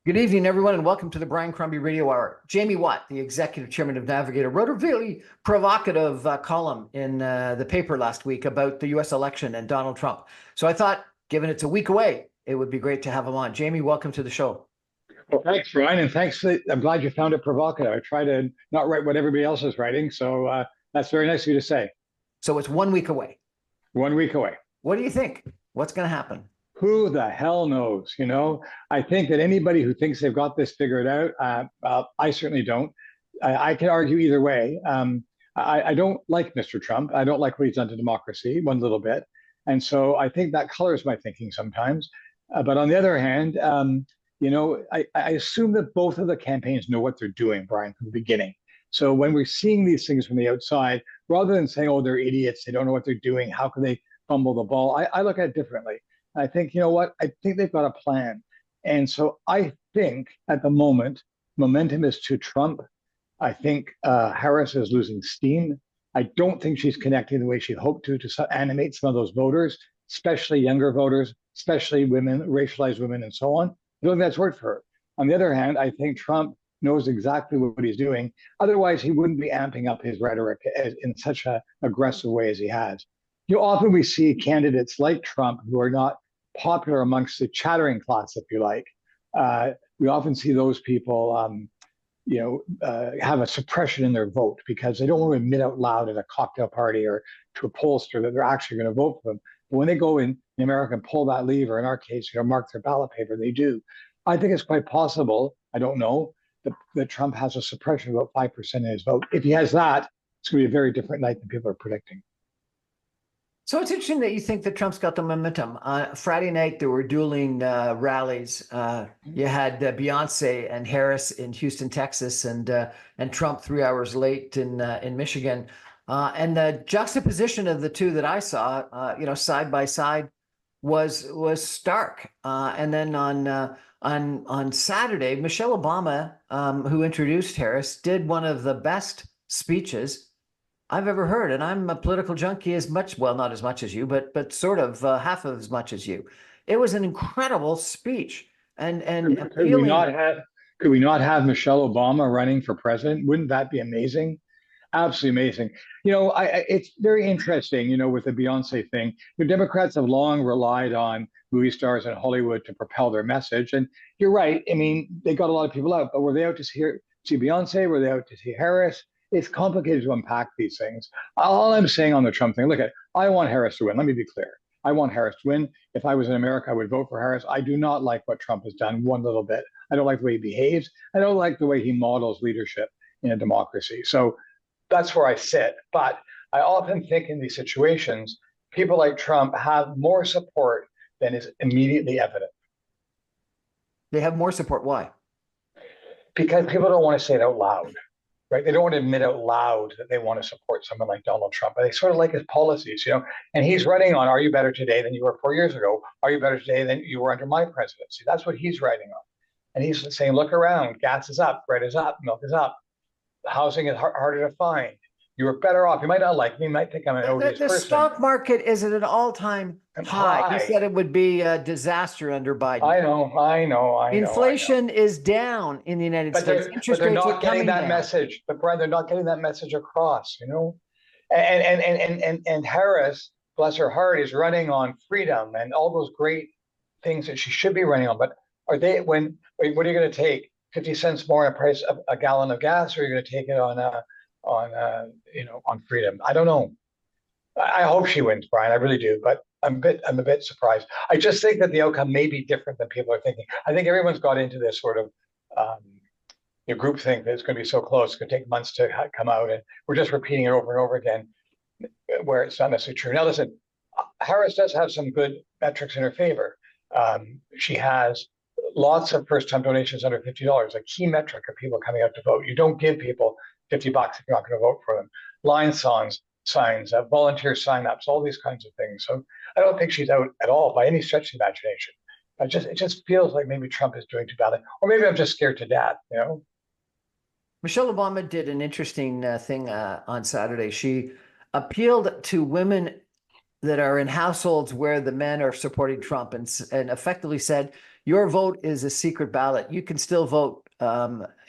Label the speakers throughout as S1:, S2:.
S1: Good evening, everyone, and welcome to the Brian Crombie Radio Hour. Jaime Watt, the executive chairman of Navigator, wrote a really provocative column in the paper last week about the U.S. election and Donald Trump. So I thought, given it's a week away, it would be great to have him on. Jaime, welcome to the show.
S2: Well, thanks, Brian, and thanks. I'm glad you found it provocative. I try to not write what everybody else is writing, so that's very nice of you to say.
S1: So it's 1 week away.
S2: 1 week away.
S1: What do you think? What's going to happen?
S2: Who the hell knows? I think that anybody who thinks they've got this figured out, I certainly don't. I can argue either way. I don't like Mr. Trump. I don't like what he's done to democracy one little bit. And so I think that colors my thinking sometimes. But on the other hand, I assume that both of the campaigns know what they're doing, Brian, from the beginning. So when we're seeing these things from the outside, rather than saying, oh, they're idiots, they don't know what they're doing, how can they fumble the ball? I look at it differently. I think, you know what? I think they've got a plan. And so I think at the moment, momentum is to Trump. I think Harris is losing steam. I don't think she's connecting the way she hoped to animate some of those voters, especially younger voters, especially women, racialized women, and so on. I don't think that's worked for her. On the other hand, I think Trump knows exactly what he's doing. Otherwise, he wouldn't be amping up his rhetoric in such an aggressive way as he has. Often we see candidates like Trump who are not popular amongst the chattering class, if you like. We often see those people, have a suppression in their vote because they don't want to admit out loud at a cocktail party or to a pollster that they're actually going to vote for them. But when they go in America and pull that lever, in our case, mark their ballot paper, they do. I think it's quite possible, I don't know, that Trump has a suppression of about 5% in his vote. If he has that, it's going to be a very different night than people are predicting.
S1: So it's interesting that you think that Trump's got the momentum. Friday night, there were dueling rallies. You had Beyonce and Harris in Houston, Texas, and Trump 3 hours late in Michigan. And the juxtaposition of the two that I saw, side by side, was stark. And then on Saturday, Michelle Obama, who introduced Harris, did one of the best speeches I've ever heard. And I'm a political junkie as much, well, not as much as you, but sort of half of as much as you. It was an incredible speech. And
S2: could we not have Michelle Obama running for president? Wouldn't that be amazing? Absolutely amazing. It's very interesting, with the Beyonce thing. The Democrats have long relied on movie stars in Hollywood to propel their message. And you're right. I mean, they got a lot of people out, but were they out to see Beyonce? Were they out to see Harris? It's complicated to unpack these things. All I'm saying on the Trump thing, I want Harris to win. Let me be clear. I want Harris to win. If I was in America, I would vote for Harris. I do not like what Trump has done one little bit. I don't like the way he behaves. I don't like the way he models leadership in a democracy. So that's where I sit. But I often think in these situations, people like Trump have more support than is immediately evident.
S1: They have more support. Why?
S2: Because people don't want to say it out loud. Right? They don't want to admit out loud that they want to support someone like Donald Trump, but they sort of like his policies, and he's running on, are you better today than you were 4 years ago? Are you better today than you were under my presidency? That's what he's writing on. And he's saying, look around, gas is up, bread is up, milk is up. Housing is harder to find. You were better off. You might not like me. You might think I'm an odious person.
S1: The stock market is at an all-time high. You said it would be a disaster under Biden.
S2: I know.
S1: Inflation is down in the United States.
S2: But they're not getting that message. But Brian, they're not getting that message across. And Harris, bless her heart, is running on freedom and all those great things that she should be running on. But what are you going to take? 50 cents more in price of a gallon of gas, or are you going to take it on freedom? I don't know. I hope she wins, Brian. I really do, but I'm a bit surprised. I just think that the outcome may be different than people are thinking. I think everyone's got into this sort of group think that it's going to be so close. It's going to take months to come out, and we're just repeating it over and over again, where it's not necessarily true. Now, listen, Harris does have some good metrics in her favor. She has lots of first-time donations under $50, a key metric of people coming out to vote. You don't give people $50 if you're not going to vote for them. Line signs, volunteer signups, all these kinds of things. So I don't think she's out at all by any stretch of the imagination. It just feels like maybe Trump is doing too badly, or maybe I'm just scared to death.
S1: Michelle Obama did an interesting thing on Saturday. She appealed to women that are in households where the men are supporting Trump and effectively said, your vote is a secret ballot. You can still vote,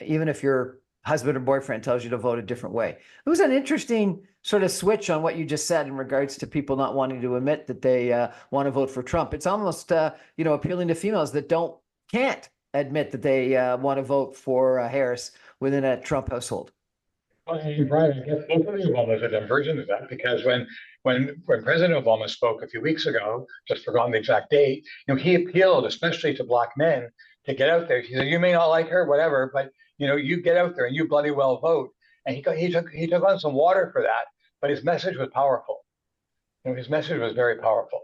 S1: even if your husband or boyfriend tells you to vote a different way. It was an interesting sort of switch on what you just said in regards to people not wanting to admit that they want to vote for Trump. It's almost, appealing to females that can't admit that they want to vote for Harris within a Trump household.
S2: Well, and Brian, I guess both of the Obamas have done versions of that, because when President Obama spoke a few weeks ago, just forgotten the exact date, he appealed especially to Black men to get out there. He said, "You may not like her, whatever, but you get out there and you bloody well vote." And he took on some water for that, but his message was powerful. His message was very powerful.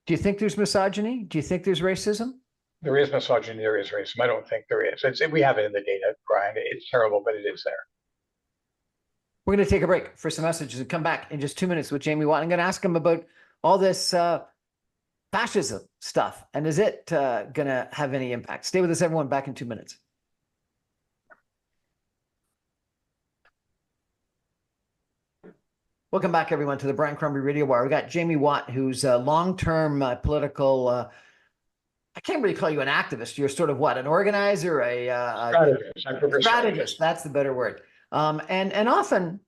S1: Do you think there's misogyny? Do you think there's racism?
S2: There is misogyny. There is racism. I don't think there is. We have it in the data, Brian. It's terrible, but it is there.
S1: We're going to take a break for some messages and come back in just 2 minutes with Jaime Watt. I'm going to ask him about all this fascism stuff, and is it going to have any impact? Stay with us, everyone. Back in 2 minutes. Welcome back, everyone, to the Brian Crombie Radio Wire. We got Jaime Watt, who's a long-term political. I can't really call you an activist. You're sort of what, an organizer, a strategist. That's the better word. And often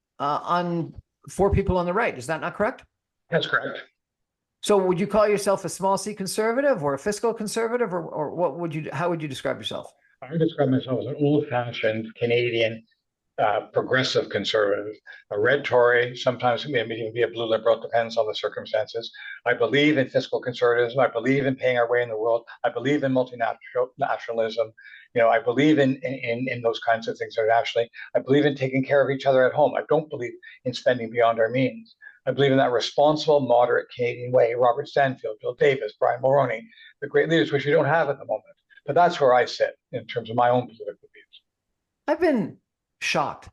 S1: for people on the right. Is that not correct?
S2: That's correct.
S1: So would you call yourself a small c conservative or a fiscal conservative, or how would you describe yourself?
S2: I would describe myself as an old-fashioned Canadian progressive conservative, a red Tory, sometimes maybe even be a blue liberal, depends on the circumstances. I believe in fiscal conservatism. I believe in paying our way in the world. I believe in multinationalism. I believe in those kinds of things internationally. I believe in taking care of each other at home. I don't believe in spending beyond our means. I believe in that responsible, moderate Canadian way. Robert Stanfield, Bill Davis, Brian Mulroney, the great leaders, which we don't have at the moment. But that's where I sit in terms of my own political views.
S1: I've been shocked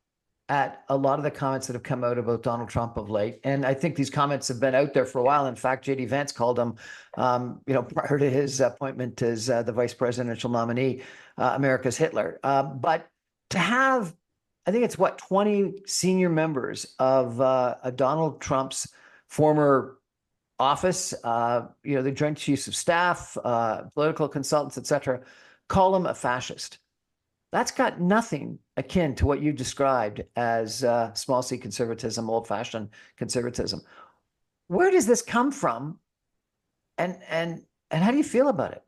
S1: at a lot of the comments that have come out about Donald Trump of late. And I think these comments have been out there for a while. In fact, J.D. Vance called him, prior to his appointment as the vice presidential nominee, America's Hitler. But to have, I think it's 20 senior members of Donald Trump's former office, the Joint Chiefs of Staff, political consultants, etc., call him a fascist. That's got nothing akin to what you described as small c conservatism, old-fashioned conservatism. Where does this come from, and how do you feel about it?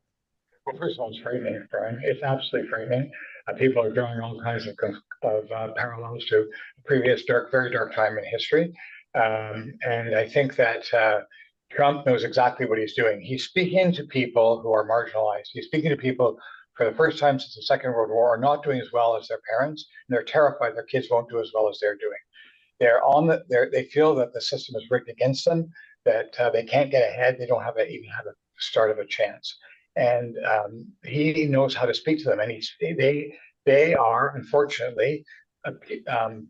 S2: Well, first of all, it's frightening, Brian. It's absolutely frightening. People are drawing all kinds of parallels to a previous very dark time in history. And I think that Trump knows exactly what he's doing. He's speaking to people who are marginalized. He's speaking to people for the first time since the Second World War, are not doing as well as their parents, and they're terrified their kids won't do as well as they're doing. They feel that the system is rigged against them, that they can't get ahead. They don't even have a start of a chance. And he knows how to speak to them, and they are unfortunately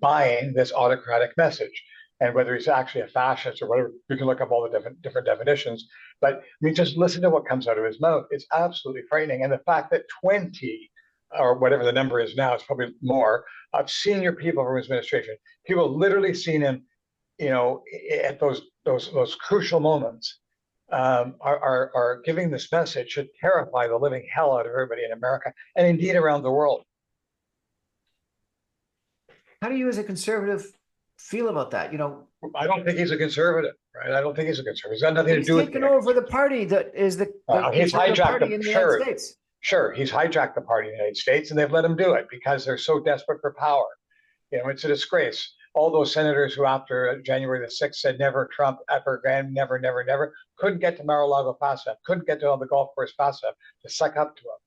S2: buying this autocratic message. And whether he's actually a fascist or whatever, you can look up all the different definitions. But just listen to what comes out of his mouth. It's absolutely frightening. And the fact that 20, or whatever the number is now, it's probably more, of senior people from his administration, people literally seen him, at those crucial moments, are giving this message should terrify the living hell out of everybody in America and indeed around the world.
S1: How do you, as a conservative, feel about that?
S2: I don't think he's a conservative, right? I don't think he's a conservative. He's got nothing to do with it. He's taken
S1: over the party that is the
S2: he's hijacked
S1: party in the United States.
S2: Sure, he's hijacked the party in the United States, and they've let him do it because they're so desperate for power. It's a disgrace. All those senators who, after January the 6th, said never Trump, ever again, never, never, never, couldn't get to Mar-a-Lago fast enough, couldn't get to the golf course fast enough to suck up to him.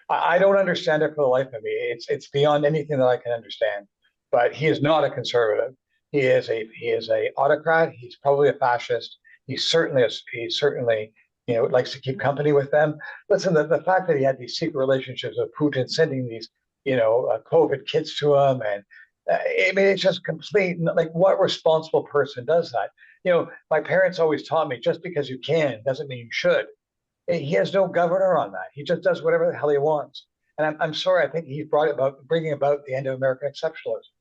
S2: I don't understand it for the life of me. It's beyond anything that I can understand. But he is not a conservative. He is a autocrat. He's probably a fascist. He certainly likes to keep company with them. Listen, the fact that he had these secret relationships with Putin, sending these COVID kits to him, and it's just complete. Like, what responsible person does that? My parents always taught me, just because you can doesn't mean you should. He has no governor on that. He just does whatever the hell he wants. And I'm sorry. I think he's bringing about the end of American exceptionalism.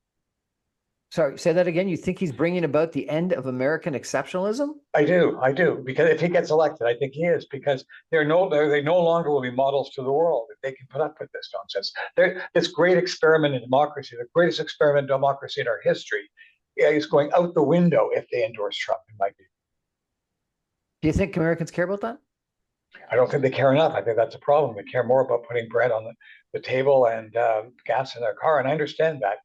S1: Sorry, say that again. You think he's bringing about the end of American exceptionalism?
S2: I do, because if he gets elected, I think he is, because they no longer will be models to the world if they can put up with this nonsense. This great experiment in democracy, the greatest experiment in democracy in our history, is going out the window if they endorse Trump, in my view.
S1: Do you think Americans care about that?
S2: I don't think they care enough. I think that's a problem. They care more about putting bread on the table and gas in their car. And I understand that.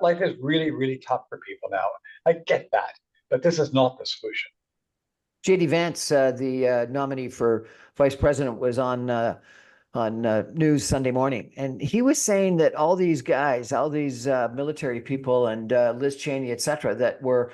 S2: Life is really, really tough for people now. I get that. But this is not the solution.
S1: J.D. Vance, the nominee for vice president, was on news Sunday morning, and he was saying that all these guys, all these military people, and Liz Cheney, et cetera, that were,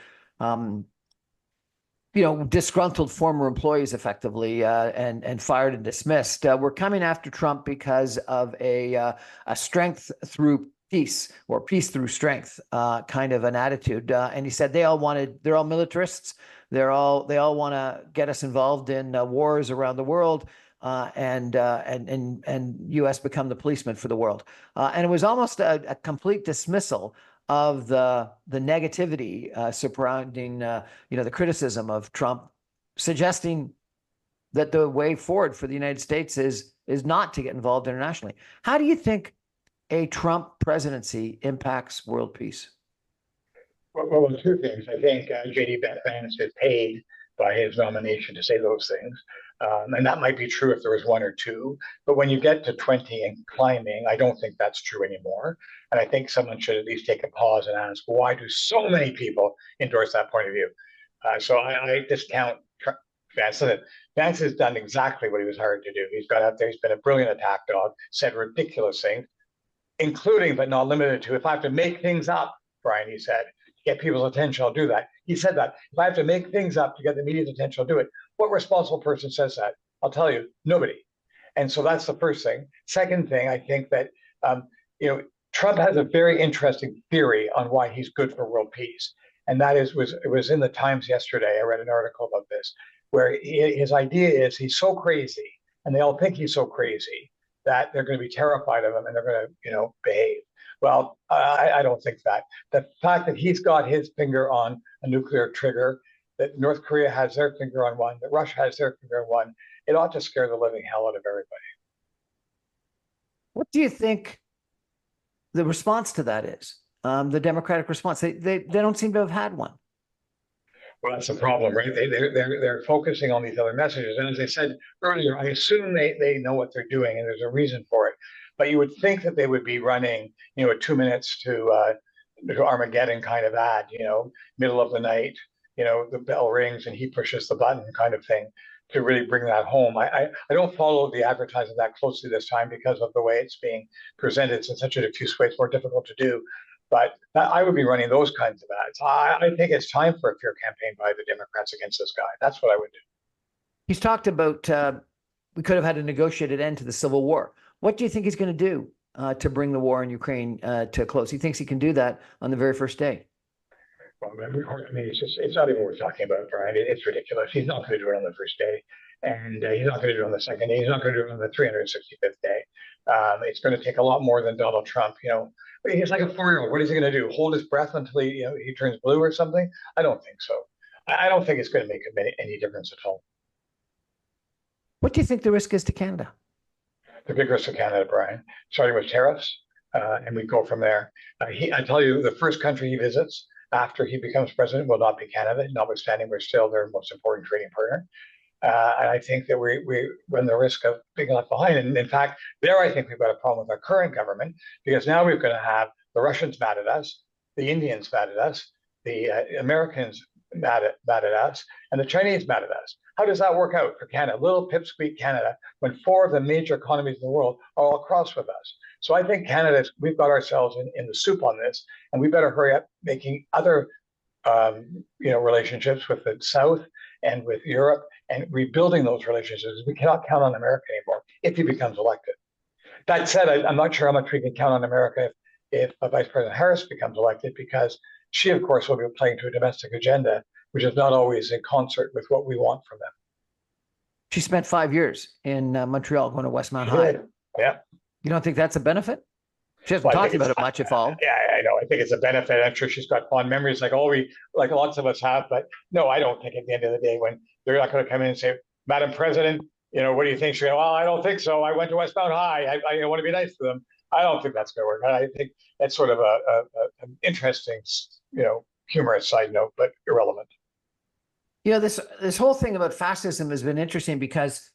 S1: disgruntled former employees, effectively, and fired and dismissed, were coming after Trump because of a strength through peace, or peace through strength, kind of an attitude. And he said they're all militarists. They all want to get us involved in wars around the world, and U.S. become the policeman for the world. And it was almost a complete dismissal of the negativity surrounding the criticism of Trump, suggesting that the way forward for the United States is not to get involved internationally. How do you think a Trump presidency impacts world peace?
S2: Well, two things. I think J.D. Vance is paid by his nomination to say those things. And that might be true if there was one or two. But when you get to 20 and climbing, I don't think that's true anymore. And I think someone should at least take a pause and ask, why do so many people endorse that point of view? So I discount Vance. Vance has done exactly what he was hired to do. He's got out there. He's been a brilliant attack dog, said ridiculous things, including but not limited to, if I have to make things up, Brian, he said, get people's attention, I'll do that. He said that. If I have to make things up to get the media's attention, I'll do it. What responsible person says that? I'll tell you, nobody. And so that's the first thing. Second thing, I think that Trump has a very interesting theory on why he's good for world peace. And that it was in the Times yesterday. I read an article about this, where his idea is he's so crazy, and they all think he's so crazy, that they're going to be terrified of him and they're going to, behave. Well, I don't think that. The fact that he's got his finger on a nuclear trigger, that North Korea has their finger on one, that Russia has their finger on one, it ought to scare the living hell out of everybody.
S1: What do you think the response to that is? The Democratic response? They don't seem to have had one.
S2: Well, that's the problem, right? They're focusing on these other messages. And as I said earlier, I assume they know what they're doing and there's a reason for it. But you would think that they would be running, a 2 minutes to Armageddon kind of ad, middle of the night, the bell rings and he pushes the button kind of thing to really bring that home. I don't follow the advertising that closely this time because of the way it's being presented. It's in such a diffuse way, it's more difficult to do. But I would be running those kinds of ads. I think it's time for a fear campaign by the Democrats against this guy. That's what I would do.
S1: He's talked about we could have had a negotiated end to the Civil War. What do you think he's going to do to bring the war in Ukraine to a close? He thinks he can do that on the very first day.
S2: Well, I mean, it's not even worth talking about, Brian. It's ridiculous. He's not going to do it on the first day. And he's not going to do it on the second day. He's not going to do it on the 365th day. It's going to take a lot more than Donald Trump. He's like a 4-year-old. What is he going to do? Hold his breath until he turns blue or something? I don't think so. I don't think it's going to make any difference at all.
S1: What do you think the risk is to Canada?
S2: The big risk to Canada, Brian, starting with tariffs, and we go from there. I tell you, the first country he visits after he becomes president will not be Canada, notwithstanding we're still their most important trading partner. And I think that we run the risk of being left behind. And in fact, I think we've got a problem with our current government, because now we're going to have the Russians mad at us, the Indians mad at us, the Americans mad at us, and the Chinese mad at us. How does that work out for Canada, little pipsqueak Canada, when 4 of the major economies in the world are all cross with us? So I think we've got ourselves in the soup on this, and we better hurry up making other relationships with the South and with Europe and rebuilding those relationships. We cannot count on America anymore if he becomes elected. That said, I'm not sure how much we can count on America if Vice President Harris becomes elected, because she, of course, will be playing to a domestic agenda, which is not always in concert with what we want from them.
S1: She spent 5 years in Montreal going to Westmount High.
S2: Yeah.
S1: You don't think that's a benefit? She hasn't
S2: Well, I
S1: talked
S2: think
S1: about
S2: it's
S1: it much, if all.
S2: yeah, I know. I think it's a benefit. I'm sure she's got fond memories, like we like lots of us have. But no, I don't think at the end of the day when they're not going to come in and say, "Madam President, what do you think?" She goes, "Well, I don't think so. I went to Westmount High. I want to be nice to them." I don't think that's going to work. I think that's sort of an interesting, humorous side note, but irrelevant.
S1: This whole thing about fascism has been interesting because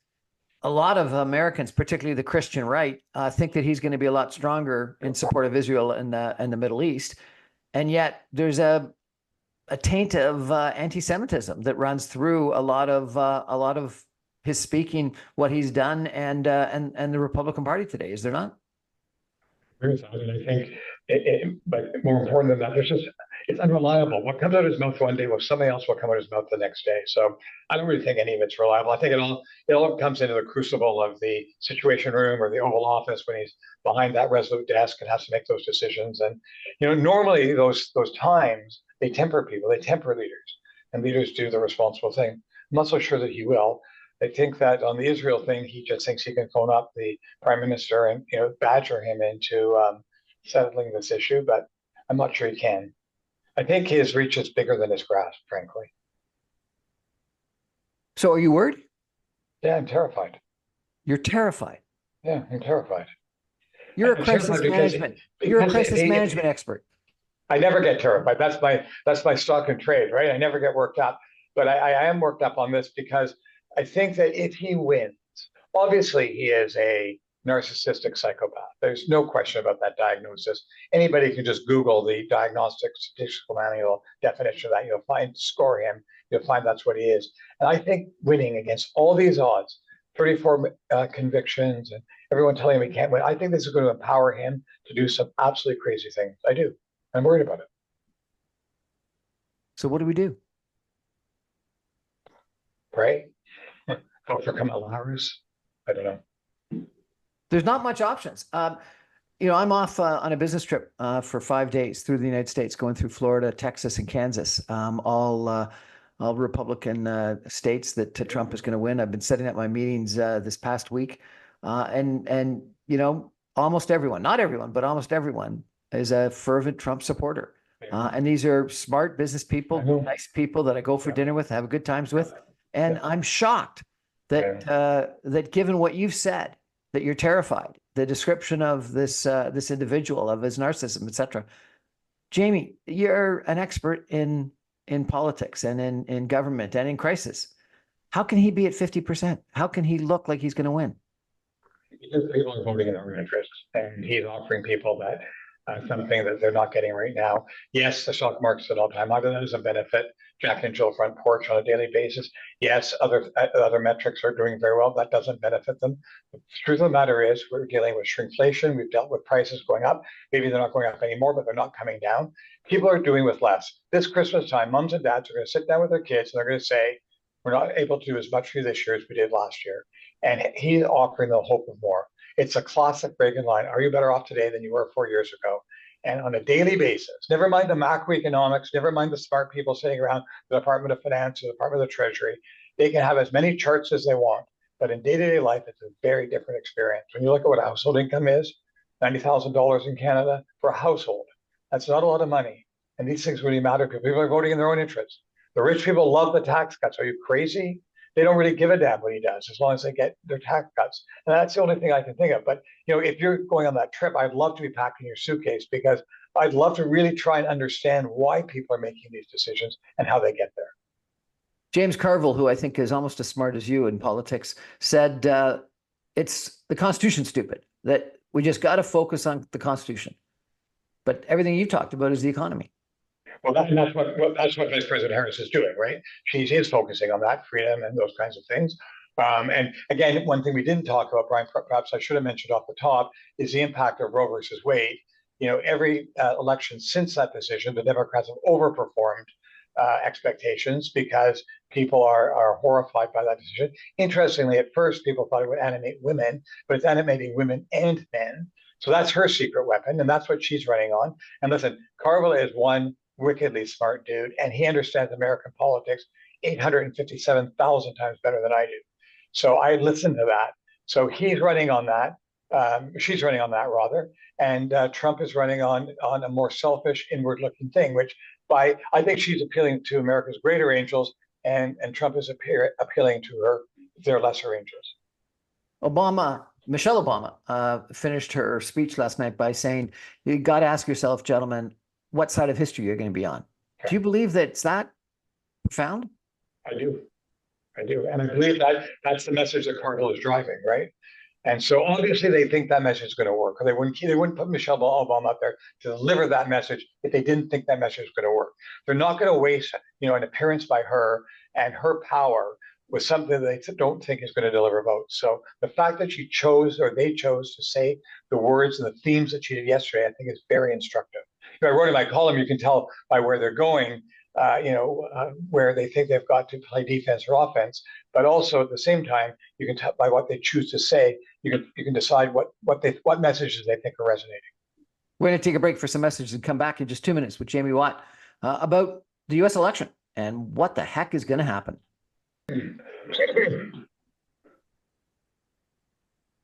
S1: a lot of Americans, particularly the Christian right, think that he's going to be a lot stronger in support of Israel and the Middle East, and yet there's a taint of anti-Semitism that runs through a lot of his speaking, what he's done, and the Republican Party today. Is there not?
S2: Agree with that. And I think, but more important than that, it's unreliable. What comes out of his mouth one day, something else will come out of his mouth the next day. So I don't really think any of it's reliable. I think it all comes into the crucible of the Situation Room or the Oval Office when he's behind that resolute desk and has to make those decisions. And normally those times they temper people, they temper leaders, and leaders do the responsible thing. I'm not so sure that he will. I think that on the Israel thing, he just thinks he can phone up the prime minister and badger him into settling this issue, but I'm not sure he can. I think his reach is bigger than his grasp, frankly.
S1: So are you worried?
S2: Yeah, I'm terrified.
S1: You're terrified.
S2: Yeah, I'm terrified.
S1: You're
S2: I'm
S1: a crisis management. You're a crisis management expert.
S2: I never get terrified. That's my stock and trade, right? I never get worked up, but I am worked up on this because I think that if he wins, obviously he is a narcissistic psychopath. There's no question about that diagnosis. Anybody can just Google the diagnostic statistical manual definition of that. Score him. You'll find that's what he is. And I think winning against all these odds, 34 convictions, and everyone telling him he can't win, I think this is going to empower him to do some absolutely crazy things. I do. I'm worried about it.
S1: So what do we do?
S2: Pray? Vote for Kamala Harris? I don't know.
S1: There's not much options. I'm off on a business trip for 5 days through the United States, going through Florida, Texas, and Kansas, all Republican states that Trump is going to win. I've been setting up my meetings this past week, and almost everyone, not everyone, but almost everyone is a fervent Trump supporter. And these are smart business people, nice people that I go for dinner with, have good times with. And I'm shocked that given what you've said, that you're terrified, the description of this individual, of his narcissism, etc. Jaime, you're an expert in politics and in government and in crisis. How can he be at 50%? How can he look like he's going to win?
S2: Because people are voting in their own interests, and he's offering people that something that they're not getting right now. Yes, the stock market's at all-time high, but that doesn't benefit Jack and Jill front porch on a daily basis. Yes, other metrics are doing very well. That doesn't benefit them. The truth of the matter is we're dealing with shrinkflation. We've dealt with prices going up. Maybe they're not going up anymore, but they're not coming down. People are doing with less. This Christmas time, moms and dads are going to sit down with their kids and they're going to say, we're not able to do as much for you this year as we did last year. And he's offering the hope of more. It's a classic Reagan line. Are you better off today than you were 4 years ago? And on a daily basis, never mind the macroeconomics, never mind the smart people sitting around the Department of Finance or the Department of the Treasury, they can have as many charts as they want. But in day-to-day life, it's a very different experience. When you look at what a household income is, $90,000 in Canada for a household, that's not a lot of money. And these things really matter because people are voting in their own interests. The rich people love the tax cuts. Are you crazy? They don't really give a damn what he does as long as they get their tax cuts. And that's the only thing I can think of. But if you're going on that trip, I'd love to be packing your suitcase because I'd love to really try and understand why people are making these decisions and how they get there.
S1: James Carville, who I think is almost as smart as you in politics, said it's the Constitution's stupid, that we just got to focus on the Constitution. But everything you talked about is the economy.
S2: Well, that's what Vice President Harris is doing, right? She is focusing on that freedom and those kinds of things. And again, one thing we didn't talk about, Brian, perhaps I should have mentioned off the top, is the impact of Roe versus Wade. Every election since that decision, the Democrats have overperformed expectations because people are horrified by that decision. Interestingly, at first, people thought it would animate women, but it's animating women and men. So that's her secret weapon, and that's what she's running on. And listen, Carville is one wickedly smart dude, and he understands American politics 857,000 times better than I do. So I listened to that. So he's running on that. She's running on that rather, and Trump is running on a more selfish, inward-looking thing. Which I think she's appealing to America's greater angels, and Trump is appealing to their lesser angels.
S1: Michelle Obama, finished her speech last night by saying, "You got to ask yourself, gentlemen, what side of history you're going to be on." Okay. Do you believe that it's that profound?
S2: I do. And I believe that that's the message that Cargill is driving, right? And so obviously they think that message is going to work, or they wouldn't put Michelle Obama up there to deliver that message if they didn't think that message was going to work. They're not going to waste, an appearance by her and her power with something they don't think is going to deliver votes. So the fact that they chose to say the words and the themes that she did yesterday, I think is very instructive. I wrote in my column, you can tell by where they're going, where they think they've got to play defense or offense, but also at the same time, you can tell by what they choose to say, you can decide what messages they think are resonating.
S1: We're going to take a break for some messages and come back in just 2 minutes with Jaime Watt about the U.S. election and what the heck is going to happen.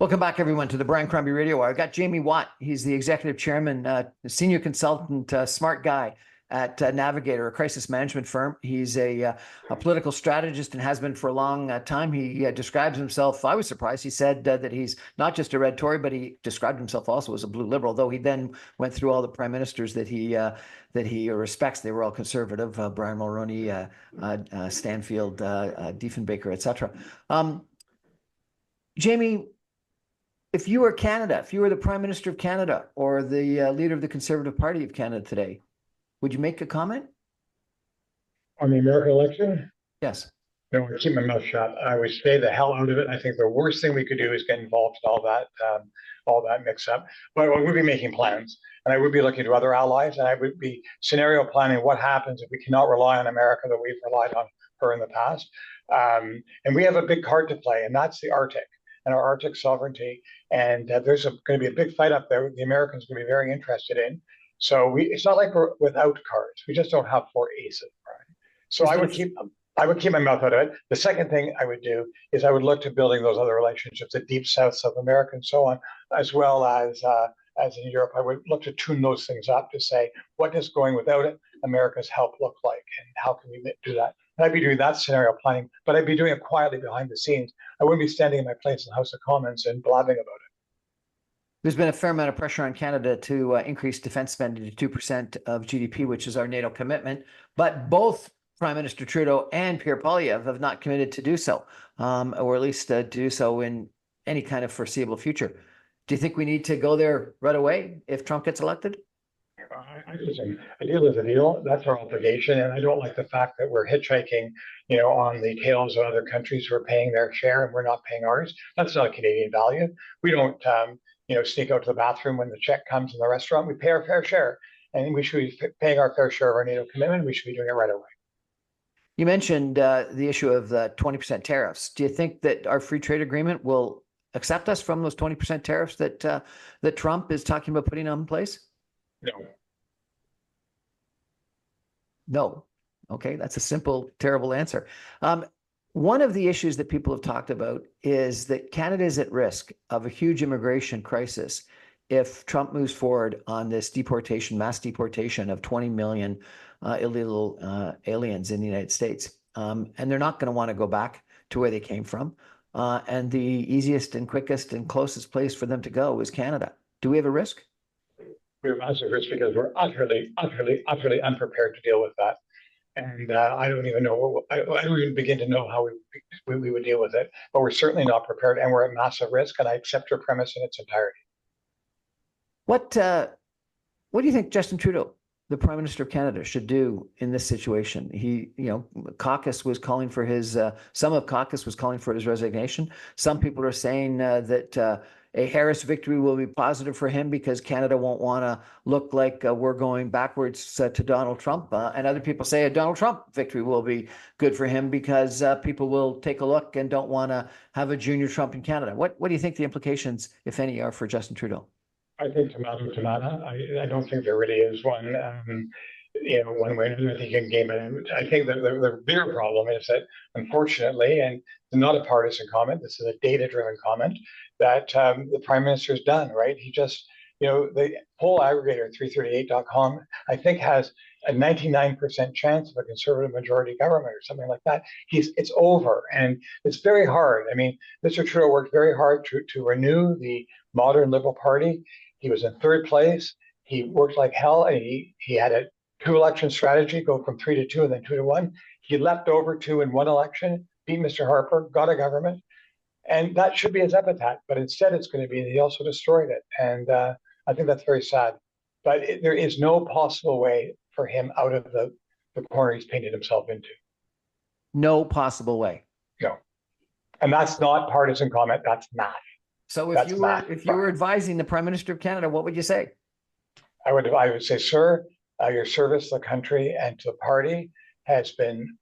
S1: Welcome back, everyone, to the Brian Crombie Radio Hour. I got Jaime Watt. He's the executive chairman, senior consultant, smart guy at Navigator, a crisis management firm. He's a political strategist and has been for a long time. He describes himself, I was surprised, he said that he's not just a red Tory, but he described himself also as a blue liberal, though he then went through all the prime ministers that he respects. They were all conservative, Brian Mulroney, Stanfield, Diefenbaker, etc. Jaime, if you were Canada, if you were the Prime Minister of Canada or the leader of the Conservative Party of Canada today, would you make a comment?
S2: On the American election?
S1: Yes.
S2: No, I keep my mouth shut. I would stay the hell out of it. I think the worst thing we could do is get involved in all that mix-up. But I would be making plans, and I would be looking to other allies, and I would be scenario planning what happens if we cannot rely on America that we've relied on her in the past. And we have a big card to play, and that's the Arctic and our Arctic sovereignty. And there's going to be a big fight up there the Americans are going to be very interested in. So it's not like we're without cards. We just don't have 4 aces, right? So I would keep my mouth out of it. The second thing I would do is I would look to building those other relationships, the deep South, South America, and so on, as well as in Europe. I would look to tune those things up to say, what does going without it, America's help look like, and how can we do that? And I'd be doing that scenario planning, but I'd be doing it quietly behind the scenes. I wouldn't be standing in my place in the House of Commons and blabbing about it.
S1: There's been a fair amount of pressure on Canada to increase defense spending to 2% of GDP, which is our NATO commitment. But both Prime Minister Trudeau and Pierre Poilievre have not committed to do so, or at least do so in any kind of foreseeable future. Do you think we need to go there right away if Trump gets elected?
S2: Listen, a deal is a deal. That's our obligation. And I don't like the fact that we're hitchhiking, on the tails of other countries who are paying their share and we're not paying ours. That's not a Canadian value. We don't, sneak out to the bathroom when the check comes in the restaurant. We pay our fair share, and we should be paying our fair share of our NATO commitment. We should be doing it right away.
S1: You mentioned the issue of the 20% tariffs. Do you think that our free trade agreement will accept us from those 20% tariffs that Trump is talking about putting in place?
S2: No.
S1: No. Okay, that's a simple, terrible answer. One of the issues that people have talked about is that Canada is at risk of a huge immigration crisis if Trump moves forward on this mass deportation of 20 million illegal aliens in the United States. And they're not going to want to go back to where they came from. And the easiest and quickest and closest place for them to go is Canada. Do we have a risk?
S2: We have a massive risk because we're utterly unprepared to deal with that. And I don't even know. I don't even begin to know how we would deal with it. But we're certainly not prepared, and we're at massive risk. And I accept your premise in its entirety.
S1: What do you think Justin Trudeau, the Prime Minister of Canada, should do in this situation? Caucus was calling for his. Some of caucus was calling for his resignation. Some people are saying that a Harris victory will be positive for him because Canada won't want to look like we're going backwards to Donald Trump. And other people say a Donald Trump victory will be good for him because people will take a look and don't want to have a junior Trump in Canada. What do you think the implications, if any, are for Justin Trudeau?
S2: I think tomato. I don't think there really is one. One way or another, I think you can game it. I think that the bigger problem is that, unfortunately, and not a partisan comment, this is a data-driven comment, that the prime minister's done, right? He just, the poll aggregator 338.com, I think, has a 99% chance of a conservative majority government or something like that. It's over, and it's very hard. I mean, Mr. Trudeau worked very hard to renew the modern Liberal Party. He was in third place. He worked like hell, and he had a two-election strategy, go from 3-2 and then 2-1. He leapt over 2 in one election, beat Mr. Harper, got a government, and that should be his epitaph. But instead, it's going to be that he also destroyed it, and I think that's very sad. But there is no possible way for him out of the corner he's painted himself into.
S1: No possible way.
S2: No, and that's not partisan comment. That's math.
S1: So if you were advising the Prime Minister of Canada, what would you say?
S2: I would say, sir, your service to the country and to the party has been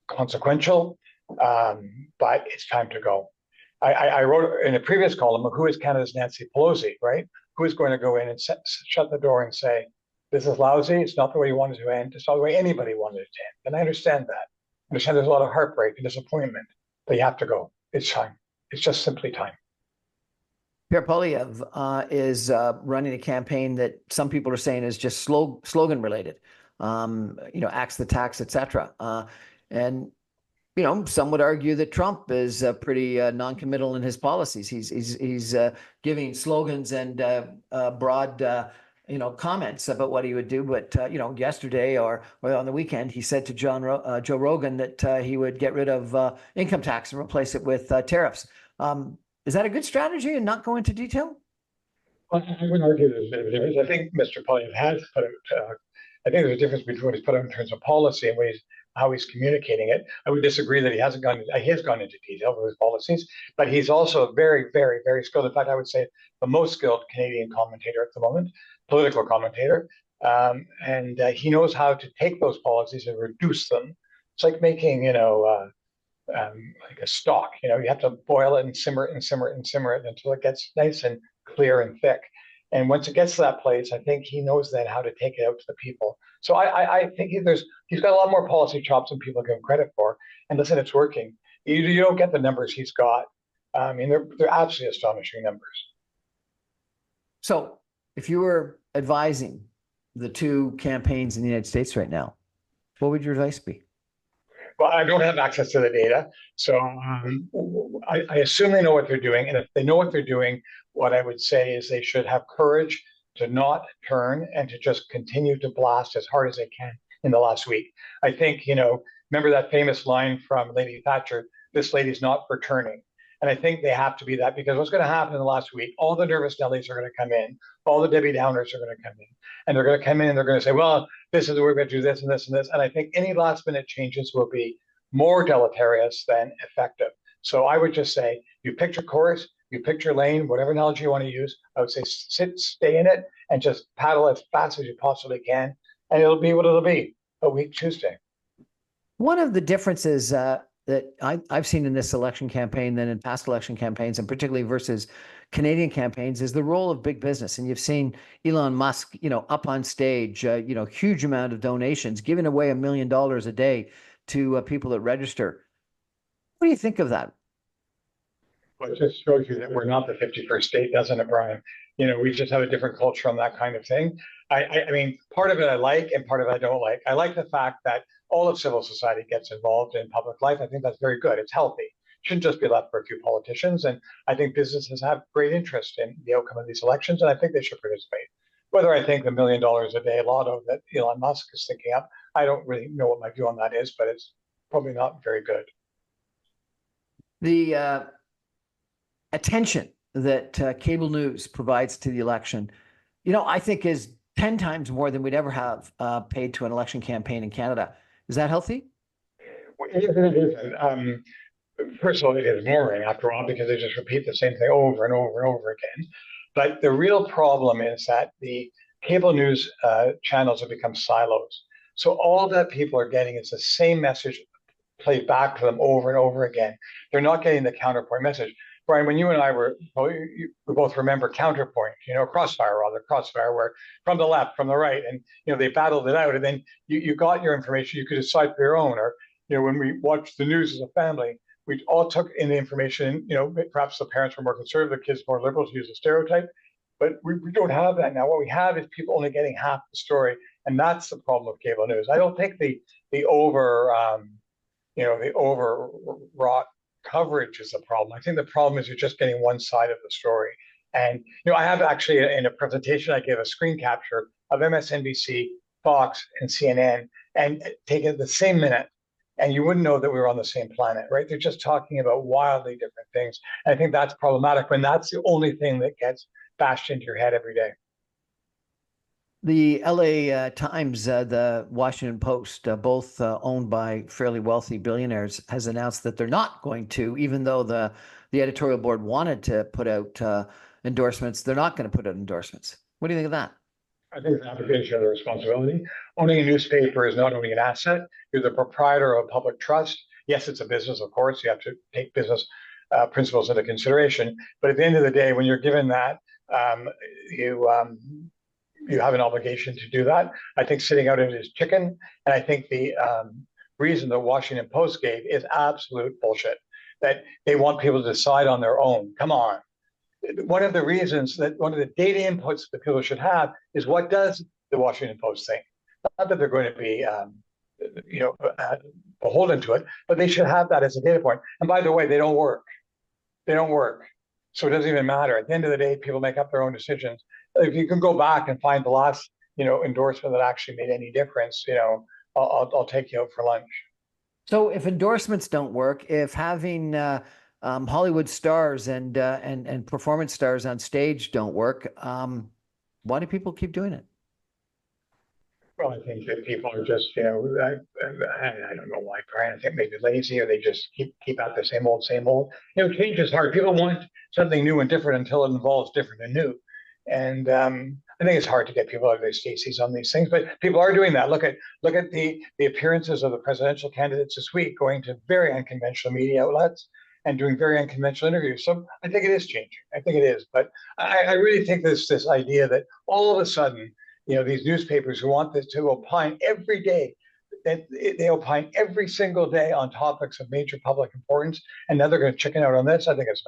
S2: consequential, but it's time to go. I wrote in a previous column, who is Canada's Nancy Pelosi, right? Who is going to go in and shut the door and say, this is lousy, it's not the way you wanted to end, it's not the way anybody wanted it to end. And I understand that. I understand there's a lot of heartbreak and disappointment, but you have to go. It's time. It's just simply time.
S1: Pierre Poilievre is running a campaign that some people are saying is just slogan related, axe the tax, etc. And some would argue that Trump is pretty non-committal in his policies. He's giving slogans and broad comments about what he would do. But yesterday or on the weekend, he said to Joe Rogan that he would get rid of income tax and replace it with tariffs. Is that a good strategy and not go into detail?
S2: Well, I wouldn't argue there's a bit of a difference. I think Mr. Poilievre has put out, I think there's a difference between what he's put out in terms of policy and how he's communicating it. I would disagree that he has gone into detail with his policies, but he's also a very, very, very skilled. In fact, I would say the most skilled Canadian commentator at the moment, political commentator. And he knows how to take those policies and reduce them. It's like making, like a stock, you have to boil it and simmer it and simmer it and simmer it until it gets nice and clear and thick. And once it gets to that place, I think he knows then how to take it out to the people. So I think he's got a lot more policy chops than people give him credit for. And listen, it's working. You don't get the numbers he's got. I mean, they're absolutely astonishing numbers.
S1: So if you were advising the two campaigns in the United States right now, what would your advice be?
S2: Well, I don't have access to the data, so I assume they know what they're doing. And if they know what they're doing, what I would say is they should have courage to not turn and to just continue to blast as hard as they can in the last week. I think, remember that famous line from Lady Thatcher, this lady's not for turning. And I think they have to be that, because what's going to happen in the last week, all the nervous Nellies are going to come in, all the Debbie Downers are going to come in, and they're going to come in and they're going to say, well, this is we're going to do this and this and this. And I think any last minute changes will be more deleterious than effective. So I would just say, you pick your course, you pick your lane, whatever analogy you want to use. I would say stay in it and just paddle as fast as you possibly can, and it'll be what it'll be, a week Tuesday.
S1: One of the differences that I've seen in this election campaign than in past election campaigns, and particularly versus Canadian campaigns, is the role of big business. And you've seen Elon Musk, up on stage, huge amount of donations, giving away $1 million a day to people that register. What do you think of that?
S2: Well, it just shows you that we're not the 51st state, doesn't it, Brian? We just have a different culture on that kind of thing. I mean, part of it I like and part of it I don't like. I like the fact that all of civil society gets involved in public life. I think that's very good. It's healthy. It shouldn't just be left for a few politicians. And I think businesses have great interest in the outcome of these elections, and I think they should participate. Whether I think the $1 million a day lotto that Elon Musk is thinking up, I don't really know what my view on that is, but it's probably not very good.
S1: The attention that cable news provides to the election, I think is 10 times more than we'd ever have paid to an election campaign in Canada. Is that healthy?
S2: Well, it isn't. First of all, it is boring after all, because they just repeat the same thing over and over and over again. But the real problem is that the cable news channels have become silos. So all that people are getting is the same message played back to them over and over again. They're not getting the counterpoint message. Brian, when you and I we both remember Counterpoint, Crossfire, where from the left, from the right, and they battled it out, and then you got your information, you could decide for your own. Or when we watched the news as a family, We all took in the information. Perhaps the parents were more conservative, the kids more liberal, to use a stereotype. But we don't have that now. What we have is people only getting half the story, and that's the problem with cable news. I don't think the overwrought coverage is a problem. I think the problem is you're just getting one side of the story. And I have actually in a presentation I gave a screen capture of MSNBC, Fox, and CNN, and taken the same minute, and you wouldn't know that we were on the same planet, right? They're just talking about wildly different things. And I think that's problematic when that's the only thing that gets bashed into your head every day.
S1: The LA Times, the Washington Post, both owned by fairly wealthy billionaires, has announced that they're not going to, even though the editorial board wanted to put out endorsements, they're not going to put out endorsements. What do you think of that?
S2: I think it's an application of the responsibility. Owning a newspaper is not owning an asset. You're the proprietor of public trust. Yes, it's a business, of course. You have to take business principles into consideration. But at the end of the day, when you're given that, you have an obligation to do that. I think sitting out it is chicken. And I think the reason the Washington Post gave is absolute bullshit, that they want people to decide on their own. Come on. One of the reasons that one of the data inputs that people should have is, what does the Washington Post think? Not that they're going to be, beholden to it, but they should have that as a data point. And by the way, they don't work. They don't work. So it doesn't even matter. At the end of the day, people make up their own decisions. If you can go back and find the last, endorsement that actually made any difference, I'll take you out for lunch.
S1: So if endorsements don't work, if having Hollywood stars and performance stars on stage don't work, why do people keep doing it?
S2: Well, I think that people are just, I don't know why, Brian. I think maybe lazy, or they just keep out the same old, same old. Change is hard. People want something new and different until it involves different and new. And I think it's hard to get people out of their stasis on these things, but people are doing that. Look at the appearances of the presidential candidates this week, going to very unconventional media outlets and doing very unconventional interviews. So I think it is changing. I think it is. But I really think this idea that all of a sudden, these newspapers who want this to opine every day, that they opine every single day on topics of major public importance, and now they're going to chicken out on this. I think it's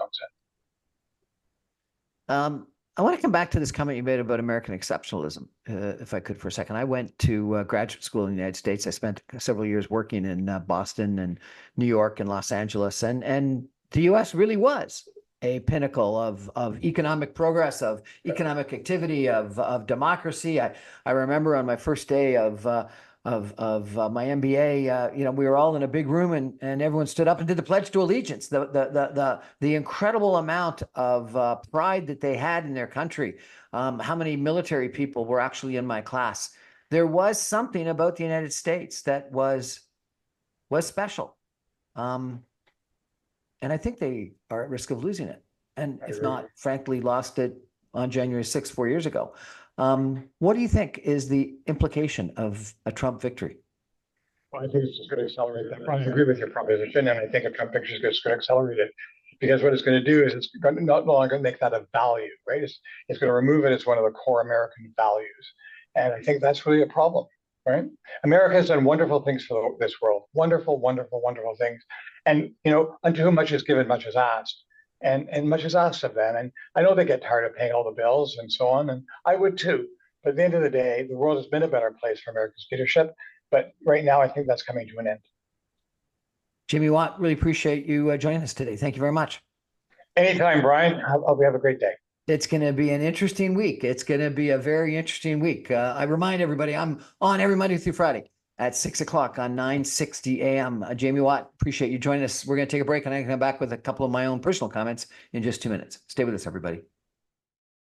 S2: nonsense.
S1: I want to come back to this comment you made about American exceptionalism, if I could, for a second. I went to graduate school in the United States. I spent several years working in Boston and New York and Los Angeles, and the U.S. really was a pinnacle of economic progress, of economic activity, of democracy. I remember on my first day of my MBA, we were all in a big room, and everyone stood up and did the Pledge to Allegiance. The incredible amount of pride that they had in their country. How many military people were actually in my class? There was something about the United States that was special, and I think they are at risk of losing it, and if not, frankly, lost it on January 6th, 4 years ago. What do you think is the implication of a Trump victory?
S2: Well, I think it's just going to accelerate that. I agree with your proposition, and I think a Trump victory is just going to accelerate it, because what it's going to do is it's going to no longer make that a value, right? It's going to remove it as one of the core American values, and I think that's really a problem, right? America has done wonderful things for this world, wonderful, wonderful, wonderful things, and unto whom much is given, much is asked. And much is asked of them. And I know they get tired of paying all the bills and so on, and I would too. But at the end of the day, the world has been a better place for America's leadership. But right now, I think that's coming to an end.
S1: Jaime Watt, really appreciate you joining us today. Thank you very much.
S2: Anytime, Brian. I'll have a great day.
S1: It's going to be an interesting week. It's going to be a very interesting week. I remind everybody, I'm on every Monday through Friday at 6 o'clock on 960 AM. Jaime Watt, appreciate you joining us. We're going to take a break, and I'm going to come back with a couple of my own personal comments in just 2 minutes. Stay with us, everybody.